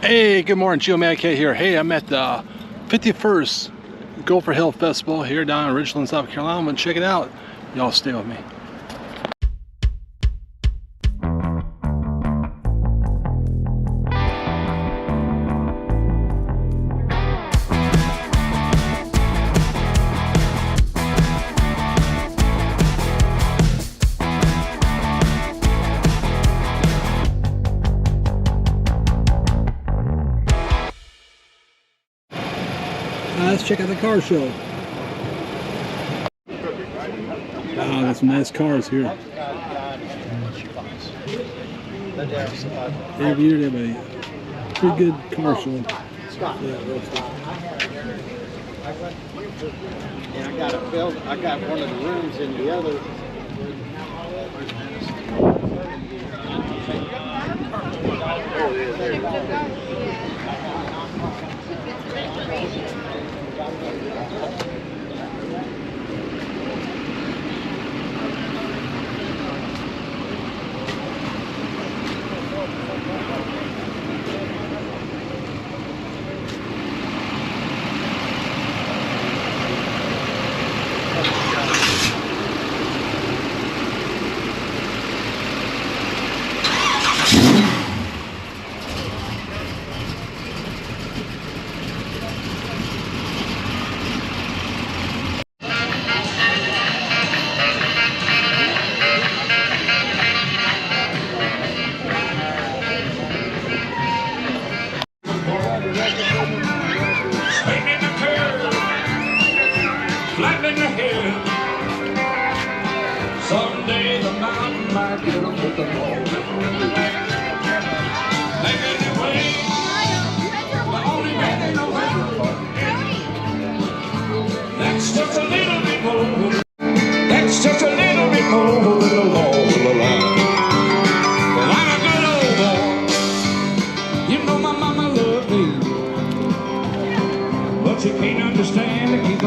Hey, good morning, Geomag K here. Hey, I'm at the 51st Gopher Hill Festival here down in Ridgeland, South Carolina. I'm gonna check it out. Y'all stay with me. Let's check out the car show. Wow, got some nice cars here. Every year they have a pretty good car show. And I got one of the rooms in the other. Someday the mountain might get up with the ball. Anyway, the only man in the world. That's just a little bit more. That's just a little bit more than the law will allow. Well, I'm a good old boy. You know my mama loved me, but you can't understand to keep.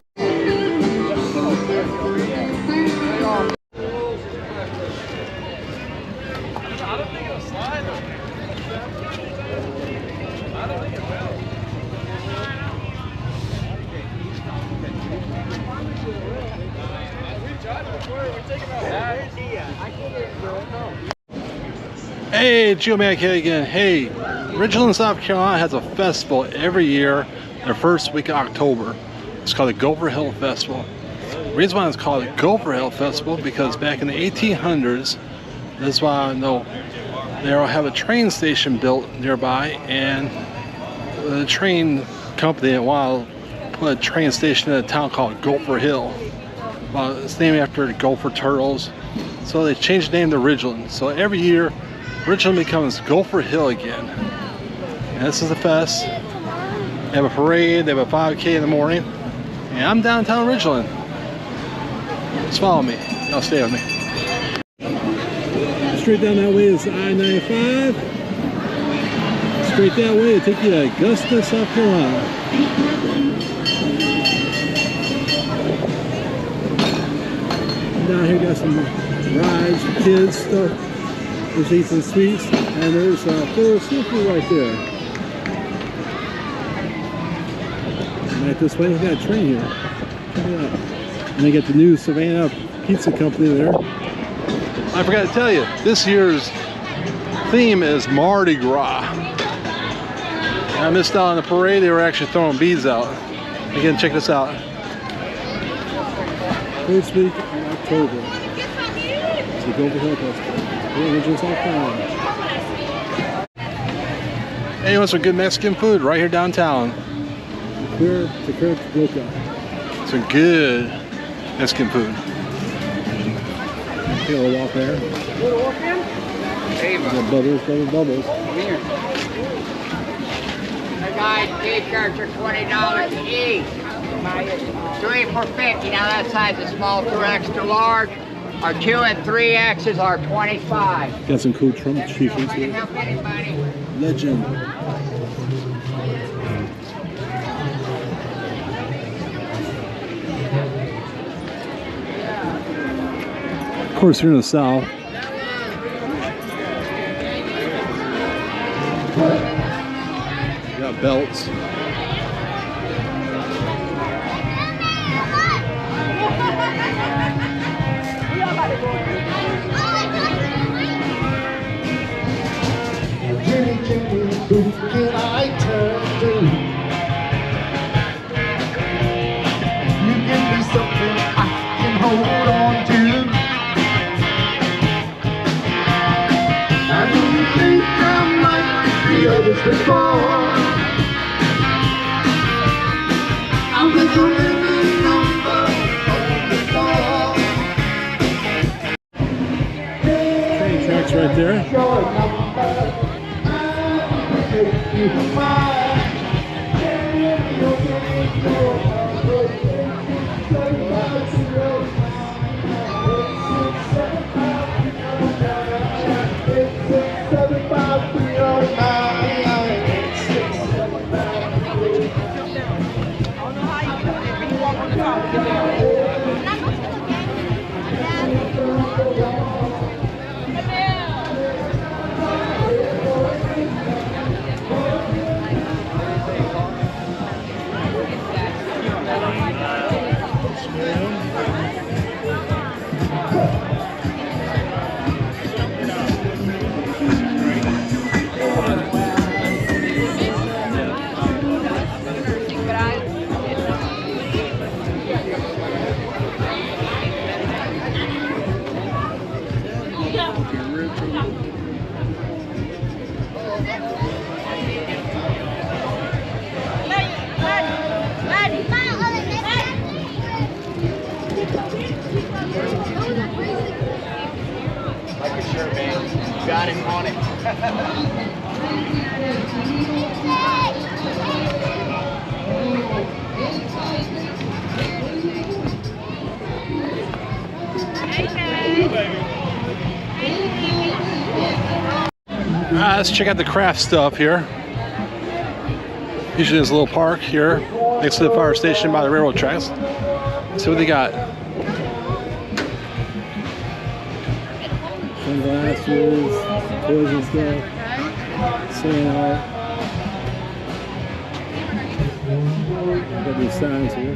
Hey, Geomag K again. Hey, Ridgeland, South Carolina has a festival every year, the first week of October. It's called the Gopher Hill Festival. The reason why it's called the Gopher Hill Festival because back in the 1800s, that's why I know they'll have a train station built nearby, and the train company wanted to put a train station in a town called Gopher Hill. Well, it's named after the gopher turtles, so they changed the name to Ridgeland. So every year, Ridgeland becomes Gopher Hill again. And this is the fest. They have a parade, they have a 5K in the morning, and I'm downtown Ridgeland. Just follow me, y'all stay with me. Straight down that way is I-95. Straight that way it'll take you to Augusta, South Carolina. Down here got some rides for kids stuff. There's eats and sweets, and there's full seafood right there. And right this way, we got a train here. Check it out. And they got the new Savannah Pizza Company there. I forgot to tell you, this year's theme is Mardi Gras. I missed out on the parade. They were actually throwing beads out. Again, check this out. First week in October. It's the Gopher Hill Festival. Hey, you want some good Mexican food right here downtown? Some good Mexican food. Take a little walk there. Bubbles. The guys, t-shirts are $20 each. 3 for $50. Now that size is small, 2X to large. Our 2 and 3X's are $25. Got some cool Trump t-shirts here. Legend. Of course, here in the South, Got belts. Jenny, Jenny, who can I turn to? You give me something I can hold on to. And you think I'm like the others before. I'm the living number on the floor. Train tracks right there. Got him on it. Let's check out the craft stuff here. Usually there's a little park here next to the fire station by the railroad tracks. See what they got. Sunglasses, toys and stuff. Singing art. Got these signs here.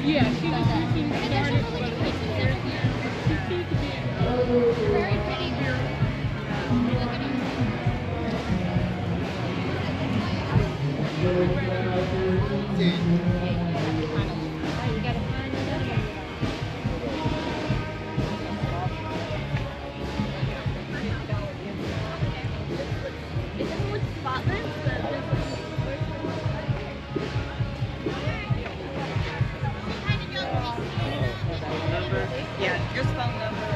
Yeah, she was started, but very pretty. Is it with spotless? Yeah, your phone number.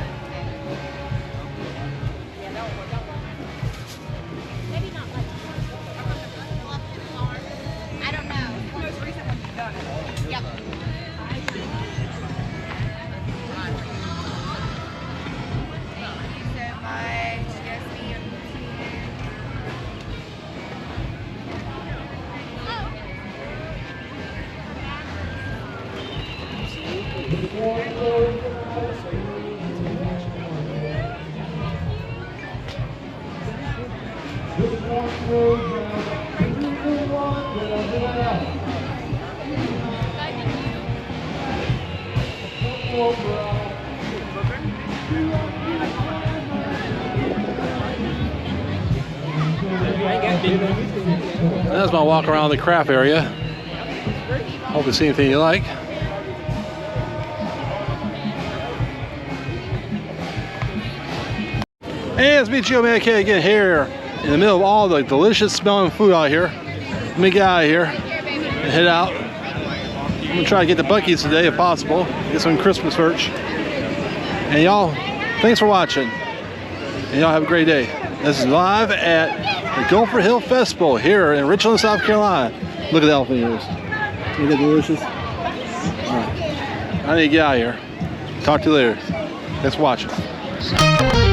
Maybe not like. I don't know. Most recent one you've done it. Yep. Thank you so much. Yes, ma'am. That's my walk around the craft area. Hope you see anything you like. Hey, it's me, Joe K again here in the middle of all the delicious smelling food out here. Let me get out of here and head out. I'm gonna try to get the Buc-ee's today if possible. Get some Christmas merch. And y'all, thanks for watching. And y'all have a great day. This is live at the Gopher Hill Festival here in Ridgeland, South Carolina. Look at the elephant ears. Ain't that delicious? All right. I need to get out of here. Talk to you later. Thanks for watching.